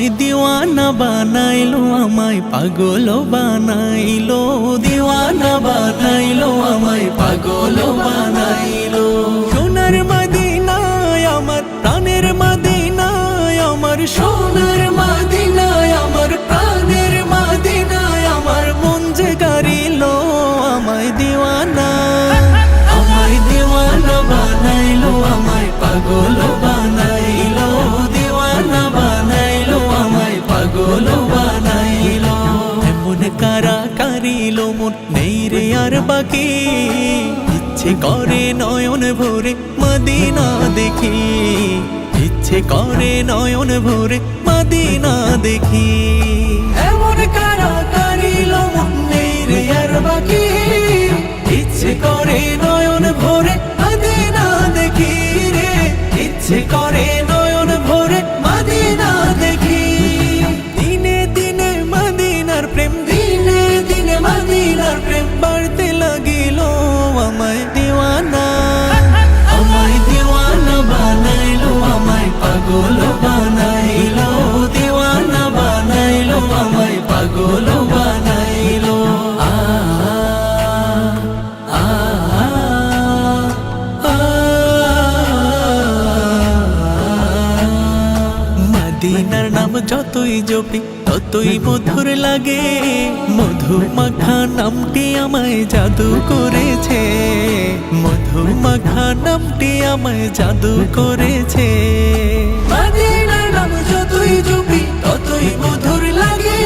আমায় দিওয়ানা বানাইলো, আমায় পাগল বানাইলো, দিওয়ানা বানাইলো, আমায় পাগল বানাইলো। সোনার মদিনায় আমার প্রাণের মদিনায়, আমার সোনার মদিনায় আমার প্রাণের মদিনায়, আমার মন যে কারিলো আমায় দিওয়ানা, আমায় দিওয়ানা বানাইলো, আমায় পাগল বানাইলো, দিওয়ানা বানাইলো, আমায় পাগল বানাইলো। এমন কারা কারিলো মন নেই রে আর বাকি, ইচ্ছে করে নয়ন ভরে মদিনা দেখি, ইচ্ছে করে নয়ন ভরে মদিনা দেখি। এমন কারা কারিলো মন নেই রে আর বাকি, ইচ্ছে করে নয়ন ভরে মদিনা দেখি রে, ইচ্ছে করে নয়ন ভরে মদিনা দেখি। দিনে দিনে মদিনার প্রেম, দিনে দিনে মদিনার প্রেম বাড়তে লাগিল, আমায় দিওয়ানা, আমায় দিওয়ানা বানাইলো, আমায় পাগল বানাইলো, দিওয়ানা বানাইলো, আমায় পাগল বানাইলো। মদিনার নাম যতই জপি ততই মধুর লাগে, মধু মাখা নামটি আমায় জাদু করেছে, মধু মাখা নামটি আমায় জাদু করেছে। মদিনার নাম যতই জপি ততই মধুর লাগে,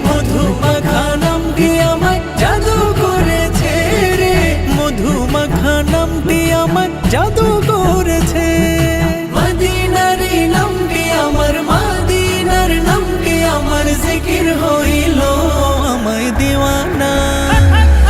মধু মাখা নামটি আমায় জাদু করেছে রে, মধু মাখা নামটি আমায় জাদু করেছে। মদিনার নামটি আমার, মদিনার নামটি আমার জিকির হইল, আমায় দিওয়ানা,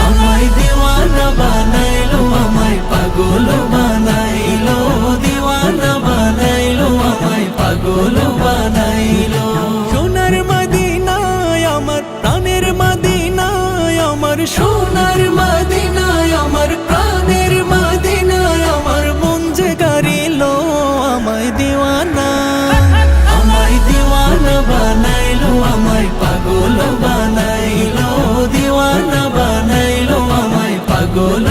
আমায় দিওয়ানা বানাইলো, আমায় পাগল বানাইলো, দিওয়ানা বানাইলো, আমায় পাগল বানাইলো। সোনার মদিনায় আমার প্রাণের মদিনায়, আমার সোনার মদিনায় আমার প্রাণের মদিনায়, আমার মন যে কারিলো আমায় দিওয়ানা, আমায় দিওয়ানা বানাইলো, আমায় পাগল বানাইলো, দিওয়ানা বানাইলো, আমায় পাগল